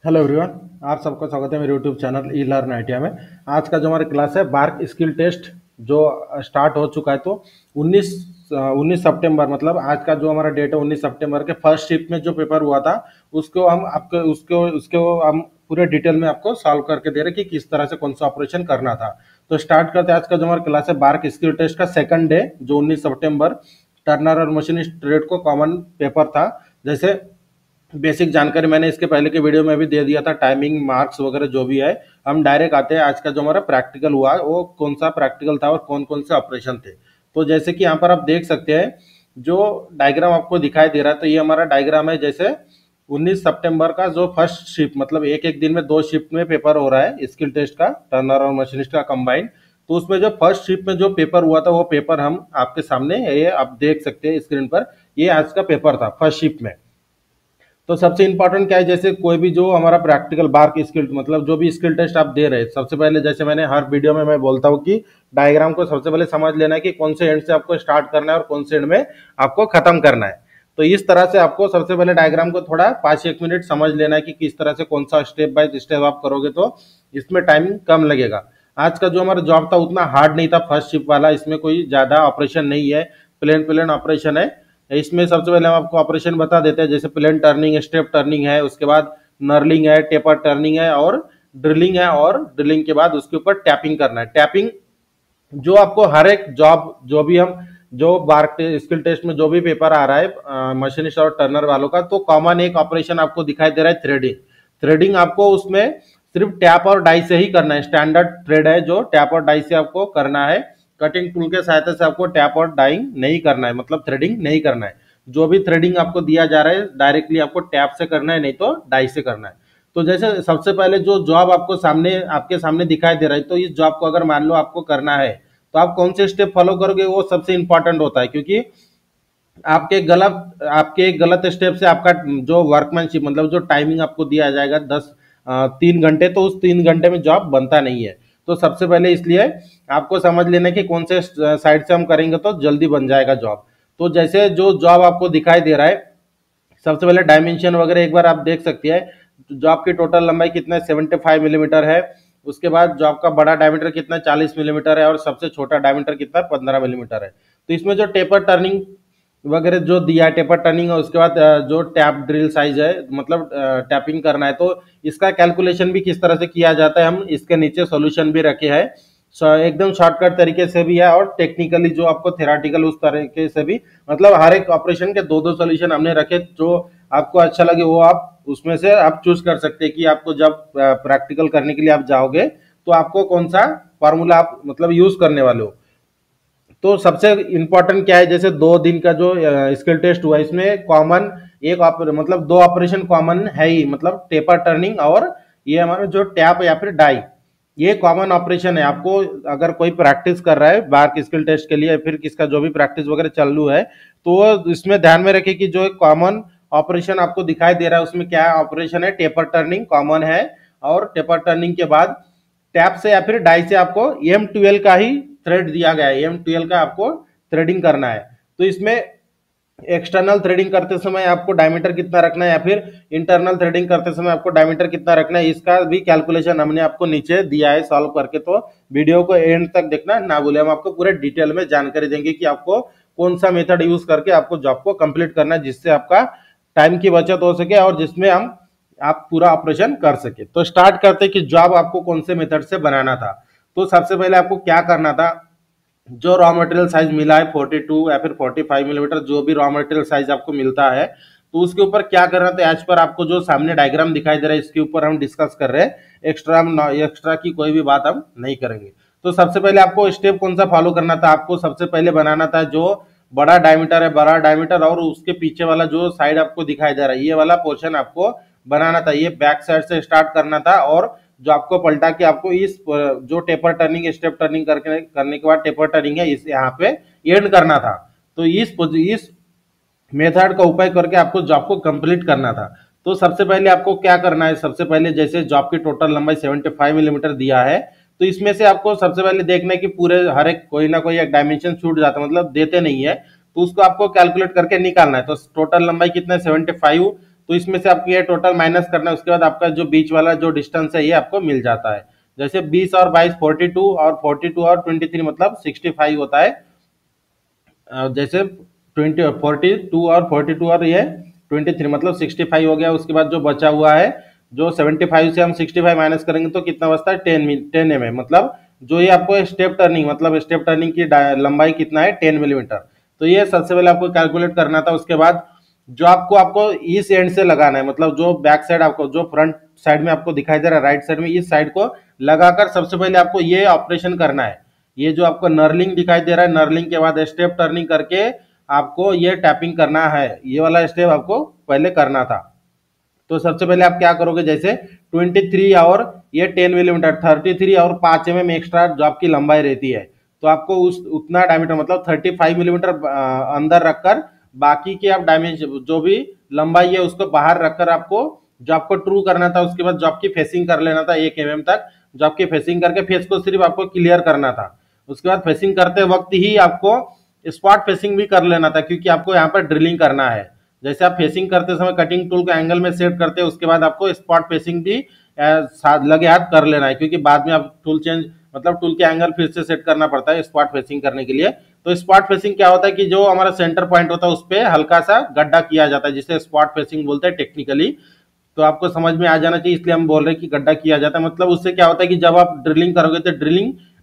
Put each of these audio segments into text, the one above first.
Hello everyone. आप सबका स्वागत है मेरे यूट्यूब चैनल ई लर्न आईटीआई में। आज का जो हमारा क्लास है बार्क स्किल टेस्ट जो स्टार्ट हो चुका है। तो 19 सितंबर मतलब आज का जो हमारा डेट है 19 सितंबर के फर्स्ट शिफ्ट में जो पेपर हुआ था उसको हम आपके उसको हम पूरे डिटेल में आपको सॉल्व करके दे रहे कि किस तरह से कौन सा ऑपरेशन करना था। तो स्टार्ट करते हैं। आज का जो हमारा क्लास है बार्क स्किल टेस्ट का सेकंड डे जो 19 सितंबर टर्नर और मशीनिस्ट ट्रेड को कॉमन पेपर था। जैसे बेसिक जानकारी मैंने इसके पहले के वीडियो में भी दे दिया था, टाइमिंग मार्क्स वगैरह जो भी है। हम डायरेक्ट आते हैं आज का जो हमारा प्रैक्टिकल हुआ वो कौन सा प्रैक्टिकल था और कौन कौन से ऑपरेशन थे। तो जैसे कि यहाँ पर आप देख सकते हैं जो डायग्राम आपको दिखाई दे रहा है, तो ये हमारा डायग्राम है। जैसे 19 सितंबर का जो फर्स्ट शिफ्ट मतलब एक एक दिन में दो शिफ्ट में पेपर हो रहा है स्किल टेस्ट का, टर्नर और मशीनिस्ट का कंबाइंड। तो उसमें जो फर्स्ट शिफ्ट में जो पेपर हुआ था वो पेपर हम आपके सामने ये आप देख सकते हैं स्क्रीन पर। ये आज का पेपर था फर्स्ट शिफ्ट में। तो सबसे इंपॉर्टेंट क्या है, जैसे कोई भी जो हमारा प्रैक्टिकल बार्क स्किल मतलब जो भी स्किल टेस्ट आप दे रहे हैं, सबसे पहले जैसे मैंने हर वीडियो में मैं बोलता हूँ कि डायग्राम को सबसे पहले समझ लेना है कि कौन से एंड से आपको स्टार्ट करना है और कौन से एंड में आपको खत्म करना है। तो इस तरह से आपको सबसे पहले डायग्राम को थोड़ा 5-1 मिनट समझ लेना है कि किस तरह से कौन सा स्टेप बाय स्टेप आप करोगे तो इसमें टाइम कम लगेगा। आज का जो हमारा जॉब था उतना हार्ड नहीं था फर्स्ट शिफ्ट वाला, इसमें कोई ज्यादा ऑपरेशन नहीं है, प्लेन प्लेन ऑपरेशन है। इसमें सबसे पहले हम आपको ऑपरेशन बता देते हैं। जैसे प्लेन टर्निंग, स्टेप टर्निंग है, उसके बाद नर्लिंग है, टेपर टर्निंग है और ड्रिलिंग है, और ड्रिलिंग के बाद उसके ऊपर टैपिंग करना है। टैपिंग जो आपको हर एक जॉब जो भी हम जो बार्क स्किल टेस्ट में जो भी पेपर आ रहा है मशीनिस्ट और टर्नर वालों का, तो कॉमन एक ऑपरेशन आपको दिखाई दे रहा है थ्रेडिंग। थ्रेडिंग आपको उसमें सिर्फ टैप और डाई से ही करना है। स्टैंडर्ड थ्रेड है जो टैप और डाई से आपको करना है। कटिंग टूल के सहायता से आपको टैप और डाइंग नहीं करना है, मतलब थ्रेडिंग नहीं करना है। जो भी थ्रेडिंग आपको दिया जा रहा है डायरेक्टली आपको टैप से करना है, नहीं तो डाई से करना है। तो जैसे सबसे पहले जो जॉब आपको सामने आपके सामने दिखाई दे रहा है, तो इस जॉब को अगर मान लो आपको करना है तो आप कौन से स्टेप फॉलो करोगे वो सबसे इंपॉर्टेंट होता है। क्योंकि आपके गलत स्टेप से आपका जो वर्कमैनशिप मतलब जो टाइमिंग आपको दिया जाएगा 3 घंटे, तो उस 3 घंटे में जॉब बनता नहीं है। तो सबसे पहले इसलिए आपको समझ लेना कि कौन से साइड से हम करेंगे तो जल्दी बन जाएगा जॉब। तो जैसे जो जॉब आपको दिखाई दे रहा है, सबसे पहले डायमेंशन वगैरह एक बार आप देख सकते हैं। जॉब की टोटल लंबाई कितना है, 75 मिलीमीटर है। उसके बाद जॉब का बड़ा डायमीटर कितना है, 40 मिलीमीटर है, और सबसे छोटा डायमीटर कितना है, 15 मिलीमीटर है। तो इसमें जो टेपर टर्निंग वगैरह जो दिया है, टेपर टर्निंग है, उसके बाद जो टैप ड्रिल साइज है मतलब टैपिंग करना है, तो इसका कैलकुलेशन भी किस तरह से किया जाता है हम इसके नीचे सॉल्यूशन भी रखे हैं। एकदम शॉर्टकट तरीके से भी है और टेक्निकली जो आपको थेराटिकल उस तरीके से भी, मतलब हर एक ऑपरेशन के दो दो सॉल्यूशन हमने रखे। जो आपको अच्छा लगे वो आप उसमें से आप चूज कर सकते हैं कि आपको जब प्रैक्टिकल करने के लिए आप जाओगे तो आपको कौन सा फार्मूला आप मतलब यूज करने वाले हो। तो सबसे इंपॉर्टेंट क्या है, जैसे 2 दिन का जो स्किल टेस्ट हुआ इसमें कॉमन मतलब दो ऑपरेशन कॉमन है ही, मतलब टेपर टर्निंग और ये हमारा जो टैप या फिर डाई, ये कॉमन ऑपरेशन है। आपको अगर कोई प्रैक्टिस कर रहा है बार्क स्किल टेस्ट के लिए, फिर किसका जो भी प्रैक्टिस वगैरह चालू है, तो इसमें ध्यान में रखे कि जो एक कॉमन ऑपरेशन आपको दिखाई दे रहा है उसमें क्या ऑपरेशन है, टेपर टर्निंग कॉमन है। और टेपर टर्निंग के बाद टैप से या फिर डाई से आपको M12 का ही थ्रेड दिया गया है, M12 का आपको थ्रेडिंग करना है। तो इसमें एक्सटर्नल थ्रेडिंग करते समय आपको डायमीटर कितना रखना है या फिर इंटरनल थ्रेडिंग करते समय आपको डायमीटर कितना रखना है, इसका भी कैलकुलेशन हमने आपको नीचे दिया है सॉल्व करके। तो वीडियो को एंड तक देखना ना भूले, हम आपको पूरे डिटेल में जानकारी देंगे कि आपको कौन सा मेथड यूज करके आपको जॉब को कंप्लीट करना है, जिससे आपका टाइम की बचत हो सके और जिसमें हम आप पूरा ऑपरेशन कर सके। तो स्टार्ट करते कि जॉब आपको कौन से मेथड से बनाना था। तो सबसे पहले आपको क्या करना था, जो रॉ मटेरियल साइज मिला है 42 या फिर 45 मिलीमीटर, जो भी रॉ मटेरियल साइज आपको मिलता है, तो उसके ऊपर क्या करना था, एज पर आपको जो सामने डायग्राम दिखाई दे रहा है इसके ऊपर हम डिस्कस कर रहे हैं। एक्स्ट्रा की कोई भी बात हम नहीं करेंगे। तो सबसे पहले आपको स्टेप कौन सा फॉलो करना था, आपको सबसे पहले बनाना था जो बड़ा डायमीटर है, बड़ा डायमीटर और उसके पीछे वाला जो साइड आपको दिखाई दे रहा है ये वाला पोर्शन आपको बनाना था। ये बैक साइड से स्टार्ट करना था और जो आपको पलटा के आपको इस जो टेपर टर्निंग स्टेप टर्निंग करने के बाद टेपर टर्निंग है इस यहाँ पे एंड करना था। तो इस मेथड का उपयोग करके आपको जॉब को कंप्लीट करना था। तो सबसे पहले आपको क्या करना है, सबसे पहले जैसे जॉब की टोटल लंबाई 75 मिलीमीटर दिया है, तो इसमें से आपको सबसे पहले देखना है कि पूरे हर एक कोई ना कोई एक डायमेंशन छूट जाता है, मतलब देते नहीं है, तो उसको आपको कैलकुलेट करके निकालना है। तो टोटल लंबाई कितना है 75, तो इसमें से आपको ये टोटल माइनस करना है, उसके बाद आपका जो बीच वाला जो डिस्टेंस है ये आपको मिल जाता है। जैसे 20 और 22 42 और 42 और 23 मतलब 65 होता है। जैसे 42 और 42 और ये 23 मतलब 65 हो गया। उसके बाद जो बचा हुआ है, जो 75 से हम 65 माइनस करेंगे तो कितना बचता है 10 mm, मतलब जो ये आपको स्टेप टर्निंग मतलब स्टेप टर्निंग की लंबाई कितना है 10 मिलीमीटर। तो ये सबसे पहले आपको कैलकुलेट करना था। उसके बाद जो आपको आपको इस एंड से लगाना है, मतलब जो बैक साइड आपको जो फ्रंट साइड में आपको दिखाई दे रहा है राइट साइड में, इस साइड को लगाकर सबसे पहले आपको ये ऑपरेशन करना है। ये जो आपको नर्लिंग दिखाई दे रहा है, नर्लिंग के बाद स्टेप टर्निंग करके आपको ये टैपिंग करना है। ये वाला स्टेप आपको पहले करना था। तो सबसे पहले आप क्या करोगे, जैसे 23 और ये 10 मिलीमीटर 33 और 5 mm एक्स्ट्रा जो आपकी लंबाई रहती है, तो आपको उस उतना डायमीटर मतलब 35 मिलीमीटर अंदर रखकर बाकी के आप डायमेंशन जो भी लंबाई है उसको बाहर रखकर आपको जो आपको ट्रू करना था। उसके बाद जो आपकी फेसिंग कर लेना था 1 mm तक, जो आपकी फेसिंग करके फेस को सिर्फ आपको क्लियर करना था। उसके बाद फेसिंग करते वक्त ही आपको स्पॉट फेसिंग भी कर लेना था, क्योंकि आपको यहाँ पर ड्रिलिंग करना है। जैसे आप फेसिंग करते समय कटिंग टूल को एंगल में सेट करते हैं, उसके बाद आपको स्पॉट फेसिंग भी लगे हाथ कर लेना है, क्योंकि बाद में आप टूल चेंज मतलब टूल के एंगल फिर से सेट करना पड़ता है स्पॉट फेसिंग करने के लिए। तो स्पॉट फेसिंग क्या होता है कि जो हमारा सेंटर पॉइंट होता है उस पर हल्का सा गड्ढा किया जाता है, जिसे स्पॉट फेसिंग बोलते हैं टेक्निकली। तो आपको समझ में आ जाना चाहिए, इसलिए हम बोल रहे हैं कि गड्ढा किया जाता है। मतलब उससे क्या होता है कि जब आप ड्रिलिंग करोगे तो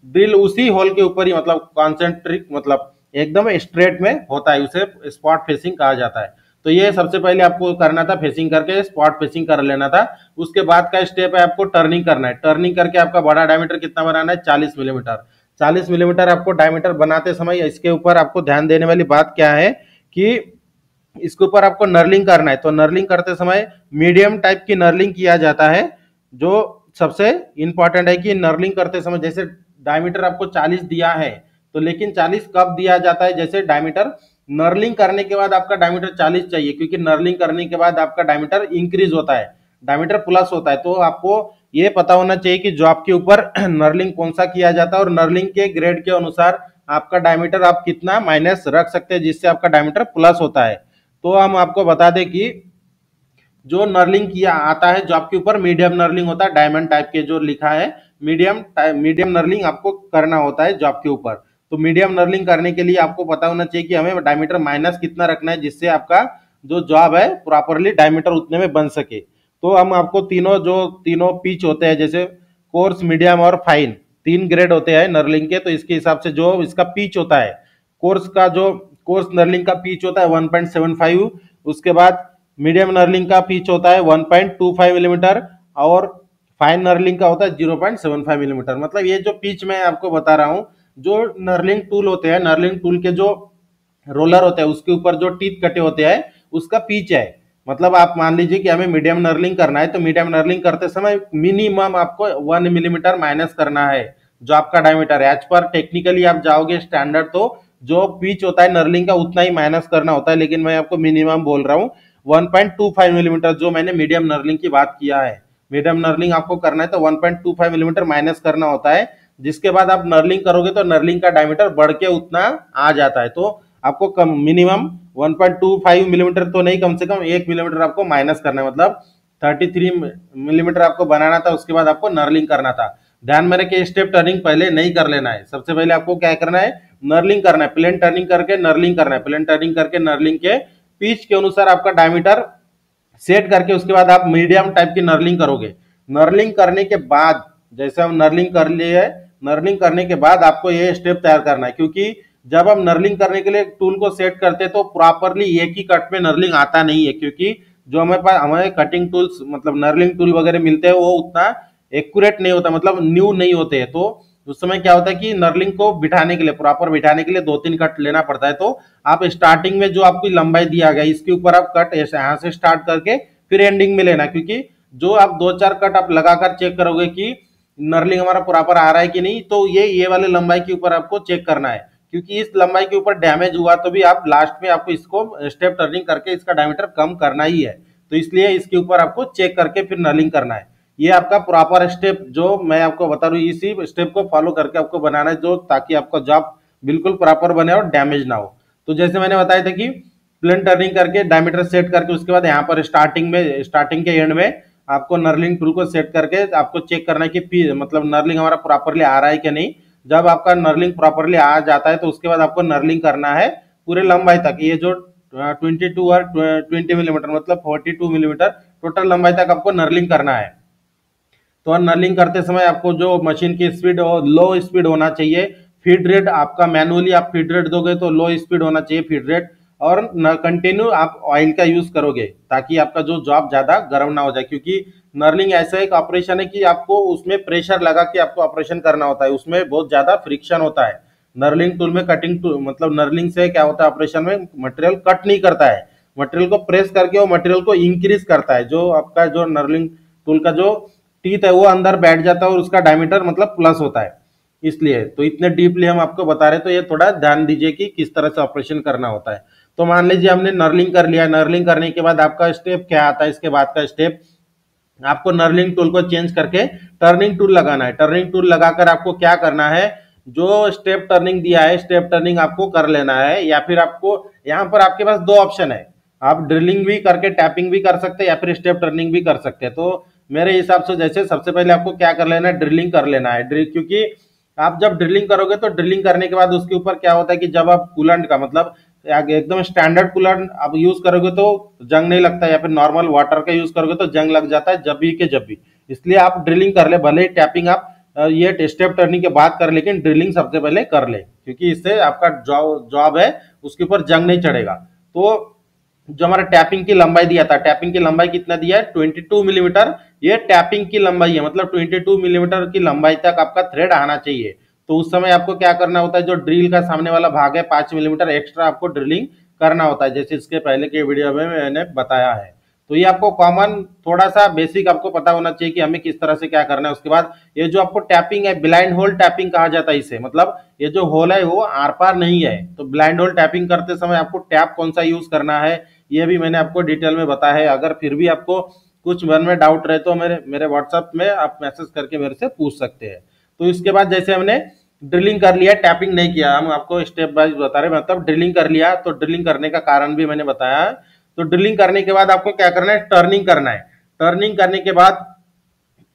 ड्रिल उसी होल के ऊपर ही मतलब कॉन्सेंट्रिक मतलब एकदम स्ट्रेट में होता है, उसे स्पॉट फेसिंग कहा जाता है। तो ये सबसे पहले आपको करना था, फेसिंग करके स्पॉट फेसिंग कर लेना था। उसके बाद का स्टेप है आपको टर्निंग करना है। टर्निंग करके आपका बड़ा डायमीटर कितना बनाना है 40 मिलीमीटर। 40 मिलीमीटर आपको डायमीटर बनाते समय इसके ऊपर आपको ध्यान देने वाली बात क्या है कि इसके ऊपर आपको नर्लिंग करना है। तो नर्लिंग करते समय मीडियम टाइप की नर्लिंग किया जाता है। जो सबसे इंपॉर्टेंट है कि नर्लिंग करते समय जैसे डायमीटर आपको 40 दिया है, तो लेकिन 40 कब दिया जाता है, जैसे डायमीटर नर्लिंग करने के बाद आपका डायमीटर 40 चाहिए, क्योंकि नर्लिंग करने के बाद आपका डायमीटर इंक्रीज होता है, डायमीटर प्लस होता है। तो आपको ये पता होना चाहिए कि जॉब के ऊपर नर्लिंग कौन सा किया जाता है और नर्लिंग के ग्रेड के अनुसार आपका डायमीटर आप कितना माइनस रख सकते हैं जिससे आपका डायमीटर प्लस होता है। तो हम आपको बता दें कि जो नर्लिंग किया आता है जॉब के ऊपर मीडियम नर्लिंग होता है, डायमंड टाइप के जो लिखा है मीडियम नर्लिंग आपको करना होता है जॉब के ऊपर। तो मीडियम नर्लिंग करने के लिए आपको पता होना चाहिए कि हमें डायमीटर माइनस कितना रखना है जिससे आपका जो जॉब है प्रॉपरली डायमीटर उतने में बन सके। तो हम आपको तीनों पिच होते हैं, जैसे कोर्स मीडियम और फाइन, 3 ग्रेड होते हैं नर्लिंग के। तो इसके हिसाब से जो इसका पिच होता है, कोर्स नर्लिंग का पिच होता है 1.75। उसके बाद मीडियम नर्लिंग का पिच होता है 1.25 मिलीमीटर और फाइन नर्लिंग का होता है 0.75 मिलीमीटर। मतलब ये जो पिच मैं आपको बता रहा हूँ, जो नर्लिंग टूल होते हैं, नर्लिंग टूल के जो रोलर होते हैं उसके ऊपर जो टीथ कटे होते हैं उसका पिच है। मतलब आप मान लीजिए कि हमें मीडियम नर्लिंग करना है, तो मीडियम नर्लिंग करते समय मिनिमम आपको 1 मिलीमीटर माइनस करना है जो आपका डायमीटर है। एज पर टेक्निकली आप जाओगे स्टैंडर्ड तो जो पिच होता है नर्लिंग का उतना ही माइनस करना होता है, लेकिन मैं आपको मिनिमम बोल रहा हूँ 1.25 मिलीमीटर, जो मैंने मीडियम नर्लिंग की बात किया है। मीडियम नर्लिंग आपको करना है तो 1.25 मिलीमीटर माइनस करना होता है, जिसके बाद आप नर्लिंग करोगे तो नर्लिंग का डायमीटर बढ़ के उतना आ जाता है। तो आपको कम मिनिमम 1.25 मिलीमीटर तो नहीं, कम से कम 1 मिलीमीटर आपको माइनस करना है, मतलब 33 मिलीमीटर आपको बनाना था। उसके बाद आपको नर्लिंग करना था। ध्यान में रखिए स्टेप टर्निंग पहले नहीं कर लेना है, सबसे पहले आपको क्या करना है नर्लिंग करना है, प्लेन टर्निंग करके नर्लिंग करना है। प्लेन टर्निंग करके नर्लिंग के पिच के अनुसार आपका डायमीटर सेट करके उसके बाद आप मीडियम टाइप की नर्लिंग करोगे। नर्लिंग करने के बाद जैसे हम नर्लिंग कर लिए है, नर्लिंग करने के बाद आपको ये स्टेप तैयार करना है, क्योंकि जब हम नर्लिंग करने के लिए टूल को सेट करते हैं तो प्रॉपरली एक ही कट में नर्लिंग आता नहीं है, क्योंकि जो हमें कटिंग टूल्स मतलब नर्लिंग टूल वगैरह मिलते हैं वो उतना एक्यूरेट नहीं होता, मतलब न्यू नहीं होते हैं। तो उस समय क्या होता है कि नर्लिंग को बिठाने के लिए प्रॉपर बिठाने के लिए 2-3 कट लेना पड़ता है। तो आप स्टार्टिंग में जो आपकी लंबाई दिया गया इसके ऊपर आप कट यहाँ से स्टार्ट करके फिर एंडिंग में लेना, क्योंकि जो आप 2-4 कट आप लगाकर चेक करोगे कि नर्लिंग हमारा प्रॉपर आ रहा है कि नहीं, तो ये वाले लंबाई के ऊपर आपको चेक करना है, क्योंकि इस लंबाई के ऊपर डैमेज हुआ तो भी आप लास्ट में आपको इसको स्टेप टर्निंग करके इसका डायमीटर कम करना ही है। तो इसलिए इसके ऊपर आपको चेक करके फिर नर्लिंग करना है। ये आपका प्रॉपर स्टेप जो मैं आपको बता रहा हूँ, इसी स्टेप को फॉलो करके आपको बनाना है, जो ताकि आपका जॉब बिल्कुल प्रॉपर बने और डैमेज ना हो। तो जैसे मैंने बताया था कि प्लेन टर्निंग करके डायमीटर सेट करके उसके बाद यहाँ पर स्टार्टिंग के एंड में आपको नर्लिंग टूल को सेट करके आपको चेक करना है कि मतलब नर्लिंग हमारा प्रॉपरली आ रहा है कि नहीं। जब आपका नर्लिंग प्रॉपरली आ जाता है तो उसके बाद आपको नर्लिंग करना है पूरे लंबाई तक। ये जो 22 और 20 मिलीमीटर मतलब 42 मिलीमीटर टोटल लंबाई तक आपको नर्लिंग करना है। तो नर्लिंग करते समय आपको जो मशीन की स्पीड लो स्पीड होना चाहिए। फीड रेट आपका मैनुअली आप फीड रेट दोगे तो लो स्पीड होना चाहिए फीड रेट, और कंटिन्यू आप ऑयल का यूज करोगे ताकि आपका जो जॉब ज्यादा गर्म ना हो जाए, क्योंकि नर्लिंग ऐसा एक ऑपरेशन है कि आपको उसमें प्रेशर लगा के आपको ऑपरेशन करना होता है, उसमें बहुत ज्यादा फ्रिक्शन होता है। नर्लिंग टूल में कटिंग टूल मतलब नर्लिंग से क्या होता है ऑपरेशन में मटेरियल कट नहीं करता है, मटेरियल को प्रेस करके वो मटेरियल को इंक्रीज करता है। जो आपका जो नर्लिंग टूल का जो टीथ है वो अंदर बैठ जाता है और उसका डायमीटर मतलब प्लस होता है। इसलिए तो इतने डीपली हम आपको बता रहे हैं, तो ये थोड़ा ध्यान दीजिए कि किस तरह से ऑपरेशन करना होता है। तो मान लीजिए हमने नर्लिंग कर लिया, नर्लिंग करने के बाद आपका स्टेप क्या आता है, इसके बाद का स्टेप आपको नर्लिंग टूल को चेंज करके टर्निंग टूल लगाना है। टर्निंग टूल लगाकर आपको क्या करना है, जो स्टेप टर्निंग दिया है स्टेप टर्निंग आपको कर लेना है, या फिर आपको यहाँ पर आपके पास दो ऑप्शन है, आप ड्रिलिंग भी करके टैपिंग भी कर सकते हैं या फिर स्टेप टर्निंग भी कर सकते हैं। तो मेरे हिसाब से जैसे सबसे पहले आपको क्या कर लेना है, ड्रिलिंग कर लेना है। क्योंकि आप जब ड्रिलिंग करोगे तो ड्रिलिंग करने के बाद उसके ऊपर क्या होता है कि जब आप कूलेंट का मतलब एकदम स्टैंडर्ड कूलेंट आप यूज करोगे तो जंग नहीं लगता, या फिर नॉर्मल वाटर का यूज करोगे तो जंग लग जाता है जब भी के जब भी। इसलिए आप ड्रिलिंग कर ले, भले ही टैपिंग आप ये स्टेप टर्निंग के बाद कर, लेकिन ड्रिलिंग सबसे पहले कर ले, क्योंकि इससे आपका जॉब है उसके ऊपर जंग नहीं चढ़ेगा। तो जो हमारा टैपिंग की लंबाई दिया था, टैपिंग की लंबाई कितना दिया है 22 मिलीमीटर, ये टैपिंग की लंबाई है, मतलब 22 मिलीमीटर की लंबाई तक आपका थ्रेड आना चाहिए। तो उस समय आपको क्या करना होता है, जो ड्रिल का सामने वाला भाग है 5 मिलीमीटर एक्स्ट्रा आपको ड्रिलिंग करना होता है, जैसे इसके पहले के वीडियो में मैंने बताया है। तो ये आपको कॉमन थोड़ा सा बेसिक आपको पता होना चाहिए कि हमें किस तरह से क्या करना है। उसके बाद ये जो आपको टैपिंग है ब्लाइंड होल टैपिंग कहा जाता है इसे, मतलब ये जो होल है वो आर पार नहीं है। तो ब्लाइंड होल टैपिंग करते समय आपको टैप कौन सा यूज करना है ये भी मैंने आपको डिटेल में बताया है। अगर फिर भी आपको कुछ मन में डाउट रहे तो मेरे व्हाट्सएप में आप मैसेज करके मेरे से पूछ सकते हैं। तो इसके बाद जैसे हमने ड्रिलिंग कर लिया, टैपिंग नहीं किया, हम आपको स्टेप बाय बता रहे हैं, मतलब ड्रिलिंग कर लिया। तो ड्रिलिंग करने का कारण भी मैंने बताया है। तो ड्रिलिंग करने के बाद आपको क्या करना है, टर्निंग करना है। टर्निंग करने के बाद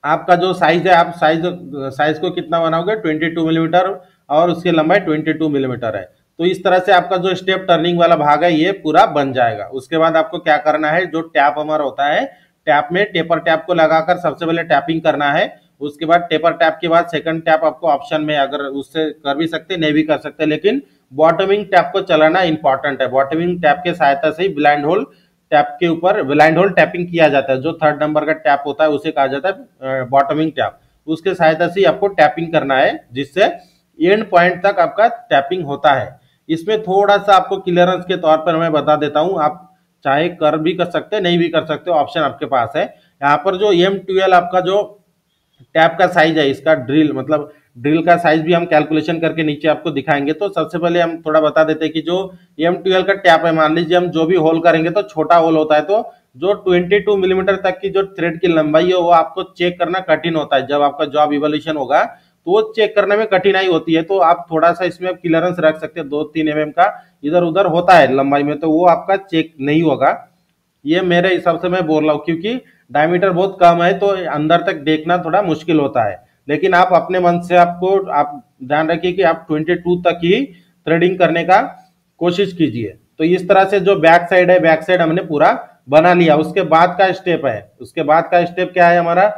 आपका जो साइज है, आप साइज को कितना बनाओगे 22 मिलीमीटर, और उसकी लंबाई 22 मिलीमीटर है। तो इस तरह से आपका जो स्टेप टर्निंग वाला भाग है ये पूरा बन जाएगा। उसके बाद आपको क्या करना है, जो टैप हमारा होता है टैप में टेपर टैप को लगाकर सबसे पहले टैपिंग करना है। उसके बाद टेपर टैप के बाद सेकंड टैप आपको ऑप्शन में अगर उससे कर भी सकते नहीं भी कर सकते, लेकिन बॉटमिंग टैप को चलाना इंपॉर्टेंट है। बॉटमिंग टैप के सहायता से ही ब्लाइंड होल टैप के ऊपर ब्लाइंड होल टैपिंग किया जाता है। जो 3rd नंबर का टैप होता है उसे कहा जाता है बॉटमिंग टैप। उसके सहायता से आपको टैपिंग करना है जिससे एंड पॉइंट तक आपका टैपिंग होता है। इसमें थोड़ा सा आपको क्लियरेंस के तौर पर मैं बता देता हूं, आप चाहे कर भी कर सकते नहीं भी कर सकते, ऑप्शन आपके पास है। यहाँ पर जो M12 आपका जो टैप का साइज है, इसका ड्रिल मतलब ड्रिल का साइज भी हम कैलकुलेशन करके नीचे आपको दिखाएंगे। तो सबसे पहले हम थोड़ा बता देते हैं कि जो M12 का टैप है, मान लीजिए हम जो भी होल करेंगे तो छोटा होल होता है, तो जो 22 मिलीमीटर तक की जो थ्रेड की लंबाई है वो आपको चेक करना कठिन होता है। जब आपका जॉब इवोल्यूशन होगा तो वो चेक करने में कठिनाई होती है। तो आप थोड़ा सा इसमें क्लियरेंस रख सकते हैं, 2-3 mm का इधर उधर होता है लंबाई में, तो वो आपका चेक नहीं होगा। ये मेरे हिसाब से मैं बोल रहा हूँ, क्योंकि डायमीटर बहुत कम है तो अंदर तक देखना थोड़ा मुश्किल होता है। लेकिन आप अपने मन से आप ध्यान रखिए कि आप 22 तक ही थ्रेडिंग करने का कोशिश कीजिए। तो इस तरह से जो बैक साइड है, बैक साइड हमने पूरा बना लिया। उसके बाद का स्टेप है, उसके बाद का स्टेप क्या है हमारा,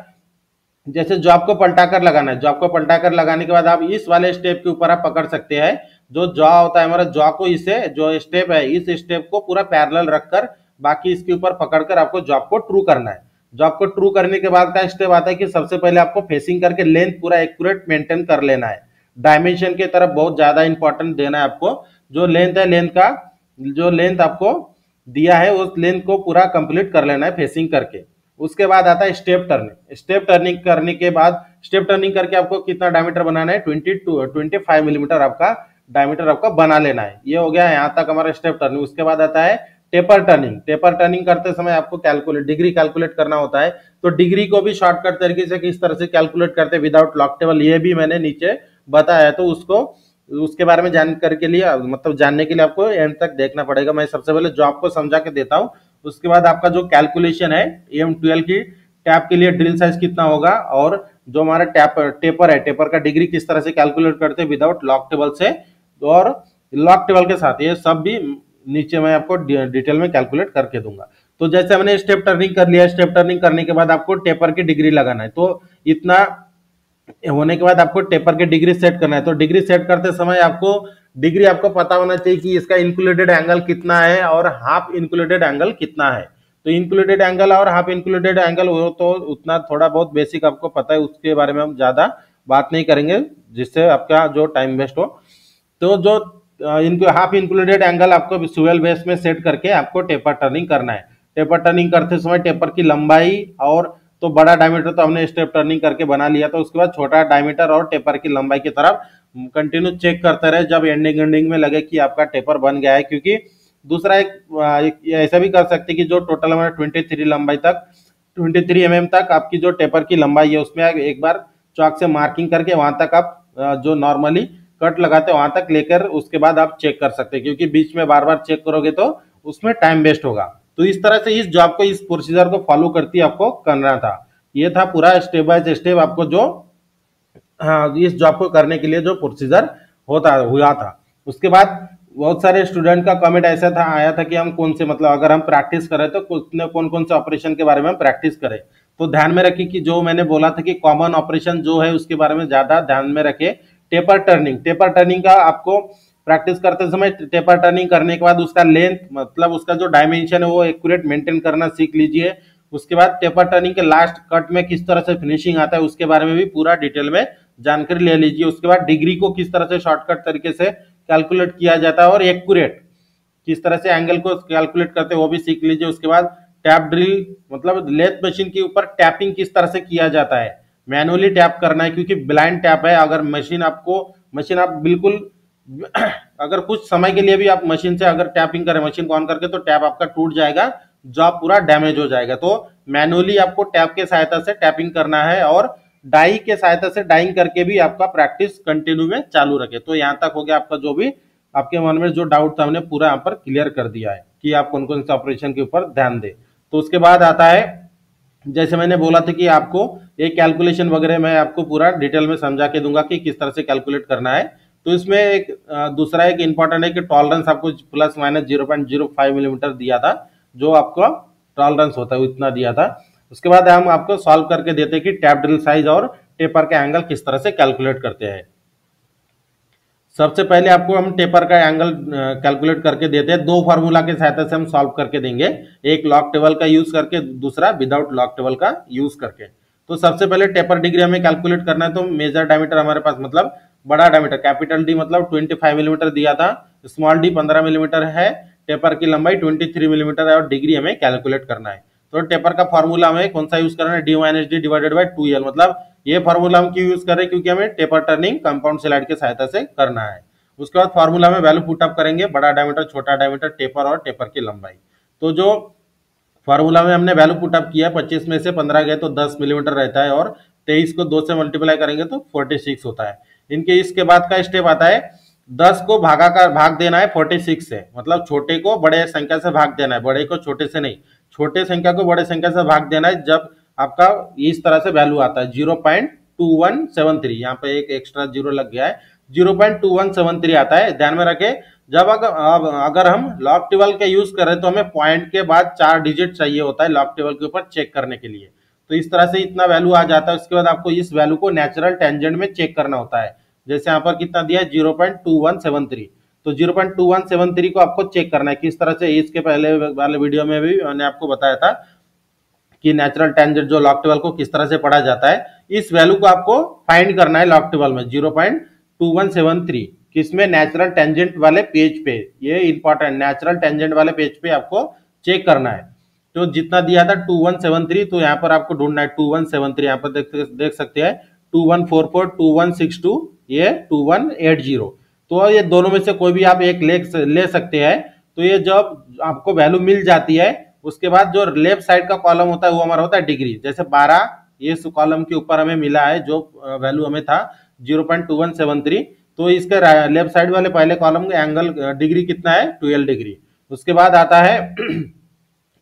जैसे जॉब को पलटाकर लगाना है। जॉब को पलटाकर लगाने के बाद आप इस वाले स्टेप के ऊपर आप पकड़ सकते हैं। जो जॉ होता है हमारा, जॉ को इसे जो स्टेप है इस स्टेप को पूरा पैरेलल रखकर बाकी इसके ऊपर पकड़कर आपको जॉब को ट्रू करना है। जॉब को ट्रू करने के बाद का स्टेप आता है कि सबसे पहले आपको फेसिंग करके लेंथ पूरा एक्यूरेट मेंटेन कर लेना है। डायमेंशन की तरफ बहुत ज्यादा इंपॉर्टेंट देना है आपको। जो लेंथ है, लेंथ का जो लेंथ आपको दिया है उस लेंथ को पूरा कंप्लीट कर लेना है फेसिंग करके। उसके बाद आता है स्टेप टर्निंग। स्टेप टर्निंग करने के बाद स्टेप टर्निंग करके आपको कितना डायमीटर बनाना है, 25 मिलीमीटर आपका डायमीटर आपका बना लेना है। ये हो गया यहाँ तक हमारा स्टेप टर्निंग। उसके बाद आता है टेपर टर्निंग। टेपर टर्निंग करते समय आपको डिग्री कैलकुलेट करना होता है। तो डिग्री को भी शॉर्टकट तरीके से किस तरह से कैलकुलेट करते हैं विदाउट लॉक टेबल, ये भी मैंने नीचे बताया है। तो उसको उसके बारे में जानकारी के लिए मतलब जानने के लिए आपको एंड तक देखना पड़ेगा। मैं सबसे पहले जॉब को समझा के देता हूँ, उसके बाद आपका जो कैलकुलेशन है EM12 की टैप के लिए ड्रिल साइज कितना होगा, और जो हमारा टेपर है, टेपर का डिग्री किस तरह से कैलकुलेट करते हैं विदाउट लॉक टेबल से और लॉक टेबल के साथ, ये सब भी नीचे मैं आपको डिटेल में कैलकुलेट करके दूंगा। तो जैसे हमने स्टेप टर्निंग कर लिया, स्टेप टर्निंग करने के बाद आपको टेपर की डिग्री लगाना है। तो इतना होने के बाद आपको टेपर की डिग्री सेट करना है। तो डिग्री सेट करते समय आपको डिग्री आपको पता होना चाहिए कि इसका इंक्लूडेड एंगल कितना है और हाफ इंक्लूडेड एंगल कितना है। तो इंक्लूडेड एंगल और हाफ इंक्लूडेड एंगल हो तो उतना थोड़ा बहुत बेसिक आपको पता है, उसके बारे में हम ज्यादा बात नहीं करेंगे जिससे आपका जो टाइम वेस्ट हो। तो जो इनको हाफ इंक्लूडेड एंगल आपको स्वेल बेस में सेट करके आपको टेपर टर्निंग करना है। टेपर टर्निंग करते समय टेपर की लंबाई और तो बड़ा डायमीटर तो हमने स्टेप टर्निंग करके बना लिया, तो उसके बाद छोटा डायमीटर और टेपर की लंबाई की तरफ कंटिन्यू चेक करते रहे जब एंडिंग में लगे कि आपका टेपर बन गया है। क्योंकि दूसरा एक ऐसा भी कर सकते कि जो टोटल हमारा 23 लंबाई तक 23 mm तक आपकी जो टेपर की लंबाई है उसमें एक बार चौक से मार्किंग करके वहां तक आप जो नॉर्मली कट लगाते हैं वहां तक लेकर उसके बाद आप चेक कर सकते हैं, क्योंकि बीच में बार बार चेक करोगे तो उसमें टाइम वेस्ट होगा। तो इस तरह से इस जॉब को, इस प्रोसीजर को फॉलो करती आपको करना था। ये था पूरा स्टेप बाय स्टेप आपको जो इस जॉब को करने के लिए जो प्रोसीजर हुआ था। उसके बाद बहुत सारे स्टूडेंट का कमेंट ऐसा था आया था कि हम कौन से मतलब अगर हम प्रैक्टिस करें तो कौन कौन से ऑपरेशन के बारे में हम प्रैक्टिस करें। तो ध्यान में रखिए कि जो मैंने बोला था कि कॉमन ऑपरेशन जो है उसके बारे में ज्यादा ध्यान में रखे। टेपर टर्निंग का आपको प्रैक्टिस करते समय टेपर टर्निंग करने के बाद उसका लेंथ मतलब उसका जो डायमेंशन है वो एक्यूरेट मेंटेन करना सीख लीजिए। उसके बाद टेपर टर्निंग के लास्ट कट में किस तरह से फिनिशिंग आता है उसके बारे में भी पूरा डिटेल में जानकारी ले लीजिए। उसके बाद डिग्री को किस तरह से शॉर्टकट तरीके से कैलकुलेट किया जाता है और एक्यूरेट किस तरह से एंगल को कैलकुलेट करते हैं वो भी सीख लीजिए। उसके बाद टैप ड्रिल मतलब लेथ मशीन के ऊपर टैपिंग किस तरह से किया जाता है, मैनुअली टैप करना है क्योंकि ब्लाइंड टैप है। अगर मशीन आप बिल्कुल अगर कुछ समय के लिए भी आप मशीन से अगर टैपिंग करें मशीन को ऑन करके तो टैप आपका टूट जाएगा, जॉब पूरा डैमेज हो जाएगा। तो मैनुअली आपको टैप के सहायता से टैपिंग करना है और डाई के सहायता से डाइंग करके भी आपका प्रैक्टिस कंटिन्यू में चालू रखे। तो यहाँ तक हो गया आपका जो भी आपके मन में जो डाउट था हमने पूरा यहाँ पर क्लियर कर दिया है कि आप कौन कौन से ऑपरेशन के ऊपर ध्यान दें। तो उसके बाद आता है जैसे मैंने बोला था कि आपको ये कैलकुलेशन वगैरह मैं आपको पूरा डिटेल में समझा के दूंगा कि किस तरह से कैलकुलेट करना है। तो इसमें एक दूसरा एक इंपॉर्टेंट है कि टॉलरेंस आपको प्लस माइनस 0.05 मिलीमीटर दिया था, जो आपका टॉलरेंस होता है इतना दिया था। उसके बाद हम आपको सॉल्व करके देते हैं कि टैप ड्रिल साइज और टेपर के एंगल किस तरह से कैलकुलेट करते हैं। सबसे पहले आपको हम टेपर का एंगल कैलकुलेट करके देते हैं, दो फार्मूला के सहायता से हम सॉल्व करके देंगे, एक लॉक टेबल का यूज करके दूसरा विदाउट लॉक टेबल का यूज करके। तो सबसे पहले टेपर डिग्री हमें कैलकुलेट करना है। तो मेजर डायमीटर हमारे पास मतलब बड़ा डायमीटर कैपिटल डी मतलब 25 मिलीमीटर दिया था, स्मॉल डी 15 मिलीमीटर है, टेपर की लंबाई 23 मिलीमीटर है और डिग्री हमें कैलकुलेट करना है। तो टेपर का फॉर्मूला हमें कौन सा यूज करना है, D minus D divided by 2L। मतलब ये फॉर्मूला हम क्यों यूज कर रहे हैं, क्योंकि हमें टेपर टर्निंग कंपाउंड स्लाइड के सहायता से करना है। उसके बाद फॉर्मूला में वैल्यू पुटअप करेंगे, बड़ा डायमीटर छोटा डायमीटर टेपर और टेपर की लंबाई। तो जो फॉर्मूला में हमने वैल्यू पुटअप किया 25 में से 15 गए तो 10 मिलीमीटर रहता है और 23 को 2 से मल्टीप्लाई करेंगे तो 46 होता है। इनके इसके बाद का स्टेप आता है 10 को भाग देना है 46 से, मतलब छोटे को बड़े संख्या से भाग देना है, बड़े को छोटे से नहीं, छोटे संख्या को बड़े संख्या से भाग देना है। जब आपका इस तरह से वैल्यू आता है 0.2173, यहाँ पे एक एक्स्ट्रा जीरो लग गया है, 0.2173 आता है। ध्यान में रखें जब अगर हम लॉक टेबल का यूज करें तो हमें पॉइंट के बाद 4 डिजिट चाहिए होता है लॉक टेबल के ऊपर चेक करने के लिए। तो इस तरह से इतना वैल्यू आ जाता है। उसके बाद आपको इस वैल्यू को नेचुरल टेंजेंट में चेक करना होता है। जैसे यहाँ पर कितना दिया है 0.2173, तो 0.2173 को आपको चेक करना है किस तरह से। इसके पहले वाले वीडियो में भी मैंने आपको बताया था कि नेचुरल टेंजेंट जो लॉक टेबल को किस तरह से पढ़ा जाता है। इस वैल्यू को आपको फाइंड करना है लॉक टेबल में 0.2173 किसमें, नेचुरल टेंजेंट वाले पेज पे। ये इंपॉर्टेंट, नेचुरल टेंजेंट वाले पेज पे आपको चेक करना है। तो जितना दिया था 2173, तो यहाँ पर आपको ढूंढना है 2173, यहाँ पर देख सकते हैं 2144 2162 ये 2180। तो ये दोनों में से कोई भी आप एक ले सकते हैं। तो ये जब आपको वैल्यू मिल जाती है उसके बाद जो लेफ्ट साइड का कॉलम होता है वो हमारा होता है डिग्री। जैसे 12 ये कॉलम के ऊपर हमें मिला है जो वैल्यू हमें था 0.2173, तो इसके लेफ्ट साइड वाले पहले कॉलम का एंगल डिग्री कितना है, 12 डिग्री। उसके बाद आता है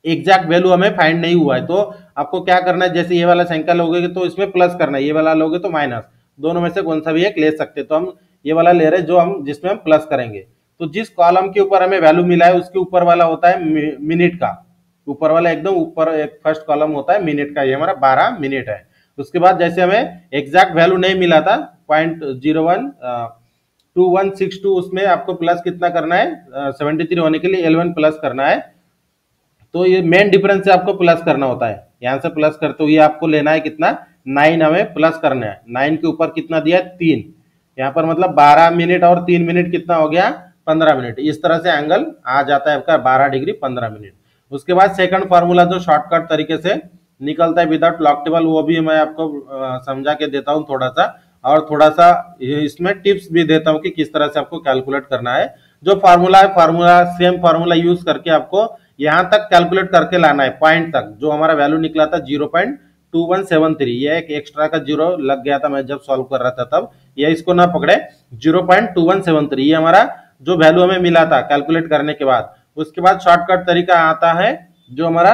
एग्जैक्ट वैल्यू हमें फाइंड नहीं हुआ है, तो आपको क्या करना है, जैसे ये वाला संख्या लोगे तो इसमें प्लस करना है, ये वाला लोगे तो माइनस, दोनों में से कौन सा भी एक ले सकते हैं। तो हम ये वाला ले रहे हैं जो हम जिसमें हम प्लस करेंगे। तो जिस कॉलम के ऊपर हमें वैल्यू मिला है उसके ऊपर वाला होता है मिनट का, ऊपर वाला एकदम ऊपर एक फर्स्ट कॉलम होता है मिनट का, ये हमारा 12 मिनट है। उसके बाद जैसे हमें एग्जैक्ट वैल्यू नहीं मिला था 0.012162, उसमें आपको प्लस कितना करना है, 73 होने के लिए L1 प्लस करना है। तो ये मेन डिफरेंस से आपको प्लस करना होता है, यहां से प्लस करते हुए आपको लेना है कितना, 9 हमें प्लस करना है। 9 के ऊपर कितना दिया है, 3, यहाँ पर मतलब 12 मिनट और 3 मिनट कितना हो गया, 15 मिनट। इस तरह से एंगल आ जाता है आपका 12 डिग्री 15 मिनट। उसके बाद सेकंड फार्मूला जो शॉर्टकट तरीके से निकलता है विदाउट लॉक टेबल, वो भी मैं आपको समझा के देता हूँ थोड़ा सा, और थोड़ा सा इसमें टिप्स भी देता हूँ कि किस तरह से आपको कैलकुलेट करना है। जो फार्मूला है, फार्मूला सेम फार्मूला यूज करके आपको यहां तक कैलकुलेट करके लाना है, पॉइंट तक। जो हमारा वैल्यू निकला था 0.2173, ये एक एक्स्ट्रा का जीरो लग गया था मैं जब सॉल्व कर रहा था तब, ये इसको ना पकड़े, 0.2173 ये हमारा जो वैल्यू हमें मिला था कैलकुलेट करने के बाद। उसके बाद शॉर्टकट तरीका आता है जो हमारा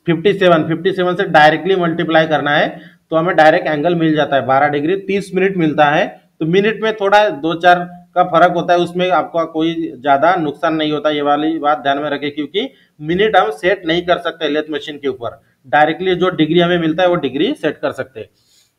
57 से डायरेक्टली मल्टीप्लाई करना है, तो हमें डायरेक्ट एंगल मिल जाता है 12 डिग्री 30 मिनट मिलता है। तो मिनट में थोड़ा 2-4 का फर्क होता है, उसमें आपका कोई ज्यादा नुकसान नहीं होता, ये वाली बात ध्यान में रखें, क्योंकि मिनट हम सेट नहीं कर सकते लेथ मशीन के ऊपर, डायरेक्टली जो डिग्री हमें मिलता है वो डिग्री सेट कर सकते हैं।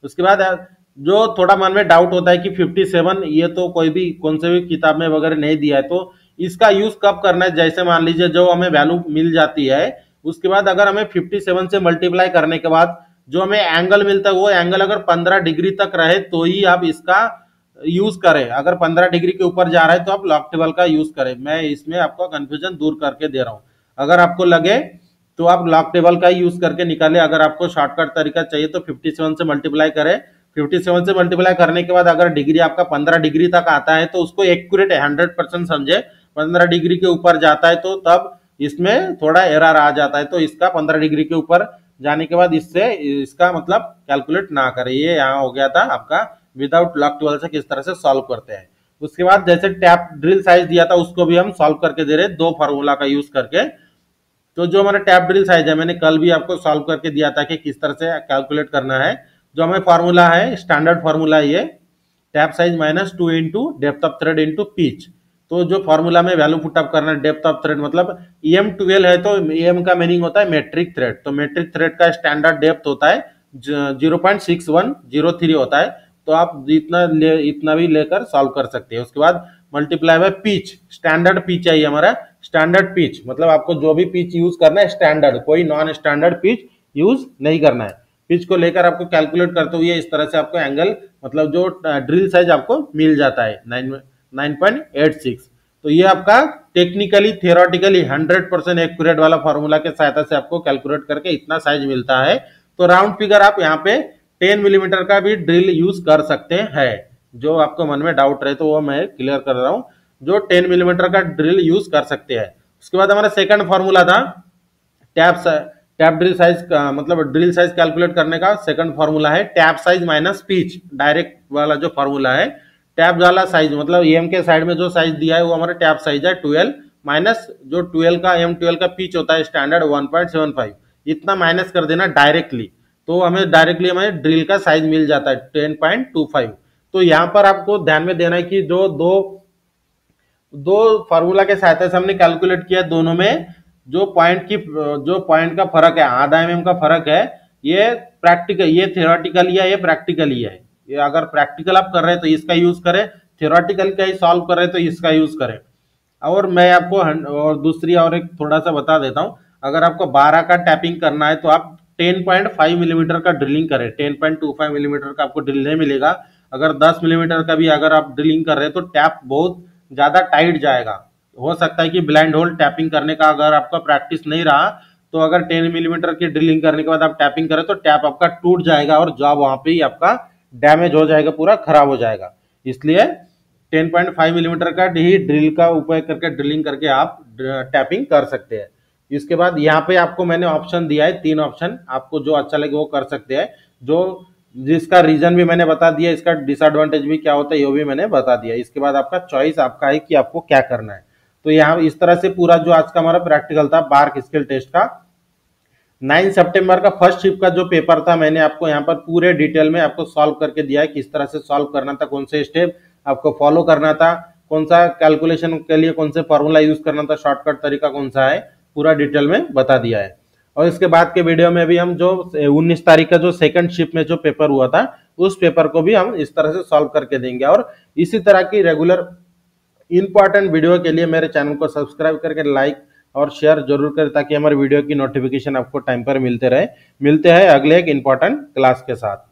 उसके बाद जो थोड़ा मन में डाउट होता है कि 57 ये तो कोई भी कौन से भी किताब में वगैरह नहीं दिया है, तो इसका यूज कब करना है, जैसे मान लीजिए जो हमें वैल्यू मिल जाती है उसके बाद अगर हमें 57 से मल्टीप्लाई करने के बाद जो हमें एंगल मिलता है वो एंगल अगर 15 डिग्री तक रहे तो ही आप इसका यूज करें। अगर 15 डिग्री के ऊपर जा रहा है तो आप लॉक टेबल का यूज करें। मैं इसमें आपको कंफ्यूजन दूर करके दे रहा हूं, अगर आपको लगे तो आप लॉक टेबल का यूज करके निकाले। अगर आपको शॉर्टकट तरीका चाहिए तो 57 से मल्टीप्लाई करें। 57 से मल्टीप्लाई करने के बाद अगर डिग्री आपका 15 डिग्री तक आता है तो उसको एक्यूरेट 100% समझे। 15 डिग्री के ऊपर जाता है तो तब इसमें थोड़ा एरर आ जाता है, तो इसका 15 डिग्री के ऊपर जाने के बाद इससे इसका मतलब कैलकुलेट ना करें। ये यहाँ हो गया था आपका विदाउट लॉक टेबल से किस तरह से सॉल्व करते हैं। उसके बाद जैसे टैप ड्रिल साइज दिया था उसको भी हम सॉल्व करके दे रहे हैं 2 फार्मूला का यूज करके। तो जो हमारा टैप ड्रिल साइज है मैंने कल भी आपको सॉल्व करके दिया था कि किस तरह से कैलकुलेट करना है। जो हमें फार्मूला है स्टैंडर्ड फार्मूला ये tap size -2 into depth of thread into pitch. तो जो फार्मूला में वैल्यू पुटअप करना है डेप्थ ऑफ थ्रेड मतलब EM12 है तो EM का मीनिंग होता है मेट्रिक थ्रेड। तो मेट्रिक थ्रेड का स्टैंडर्ड डेप्थ होता है 0.6103 होता है, तो आप इतना भी लेकर सॉल्व कर सकते हैं। उसके बाद multiply by pitch, standard pitch है हमारा, स्टैंडर्ड पिच मतलब आपको जो भी पिच यूज करना है स्टैंडर्ड, कोई नॉन स्टैंडर्ड पिच यूज नहीं करना है। पिच को लेकर आपको कैलकुलेट करते हुए इस तरह से आपको एंगल मतलब जो ड्रिल साइज आपको मिल जाता है 9.86। तो ये आपका टेक्निकली थियोरेटिकली 100% एक्यूरेट वाला फार्मूला के सहायता से आपको कैलकुलेट करके इतना साइज मिलता है। तो राउंड फिगर आप यहाँ पे 10 मिलीमीटर का भी ड्रिल यूज कर सकते हैं। जो आपको मन में डाउट रहे तो वो मैं क्लियर कर रहा हूँ, जो 10 मिलीमीटर का ड्रिल यूज कर सकते हैं। उसके बाद हमारा सेकंड फार्मूला था टैप ड्रिल साइज का मतलब ड्रिल साइज कैलकुलेट करने का सेकंड फार्मूला है tap size minus pitch. Direct वाला जो फार्मूला है टैप वाला साइज मतलब EM के साइड में जो साइज दिया है वो हमारा टैप साइज है 12 माइनस जो 12 का M12 का पिच होता है स्टैंडर्ड 1.75, इतना माइनस कर देना डायरेक्टली, तो हमें डायरेक्टली हमें ड्रिल का साइज मिल जाता है 10.25। तो यहाँ पर आपको ध्यान में देना है कि जो दो फार्मूला के सहायता से हमने कैलकुलेट किया, दोनों में जो पॉइंट का फर्क है आधा mm का फर्क है, ये प्रैक्टिकल ये थियोरेटिकली है ये प्रैक्टिकली है। ये अगर प्रैक्टिकल आप कर रहे हैं तो इसका यूज करें, थियोरेटिकल का ही सॉल्व कर रहे हैं तो इसका यूज करें। और मैं आपको और दूसरी और एक थोड़ा सा बता देता हूं, अगर आपको 12 का टैपिंग करना है तो आप 10.5 मिलीमीटर का ड्रिलिंग करें। 10.25 मिलीमीटर का आपको ड्रिल नहीं मिलेगा। अगर 10 मिलीमीटर का भी अगर आप ड्रिलिंग कर रहे हैं तो टैप बहुत ज्यादा टाइट जाएगा। हो सकता है कि ब्लाइंड होल टैपिंग करने का अगर आपका प्रैक्टिस नहीं रहा तो अगर 10 मिलीमीटर की ड्रिलिंग करने के बाद आप टैपिंग करें तो टैप आपका टूट जाएगा और जॉब वहां पे ही आपका डैमेज हो जाएगा, पूरा खराब हो जाएगा। इसलिए 10.5 मिलीमीटर का ही ड्रिल का उपयोग करके ड्रिलिंग करके आप टैपिंग कर सकते हैं। इसके बाद यहाँ पे आपको मैंने ऑप्शन दिया है 3 ऑप्शन, आपको जो अच्छा लगे वो कर सकते हैं। जो जिसका रीजन भी मैंने बता दिया, इसका डिसएडवांटेज भी क्या होता है ये भी मैंने बता दिया। इसके बाद आपका चॉइस आपका है कि आपको क्या करना है। तो यहाँ इस तरह से पूरा जो आज का हमारा प्रैक्टिकल था बार्क स्किल टेस्ट का, 9 सितंबर का फर्स्ट शिफ्ट का जो पेपर था मैंने आपको यहाँ पर पूरे डिटेल में आपको सॉल्व करके दिया है, किस तरह से सॉल्व करना था, कौन से स्टेप आपको फॉलो करना था, कौन सा कैलकुलेशन के लिए कौन से फॉर्मूला यूज करना था, शॉर्टकट तरीका कौन सा है, पूरा डिटेल में बता दिया है। और इसके बाद के वीडियो में भी हम जो 19 तारीख का जो सेकंड शिफ्ट में जो पेपर हुआ था उस पेपर को भी हम इस तरह से सॉल्व करके देंगे। और इसी तरह की रेगुलर इंपॉर्टेंट वीडियो के लिए मेरे चैनल को सब्सक्राइब करके लाइक और शेयर जरूर करें, ताकि हमारे वीडियो की नोटिफिकेशन आपको टाइम पर मिलते रहे। मिलते हैं अगले एक इंपॉर्टेंट क्लास के साथ।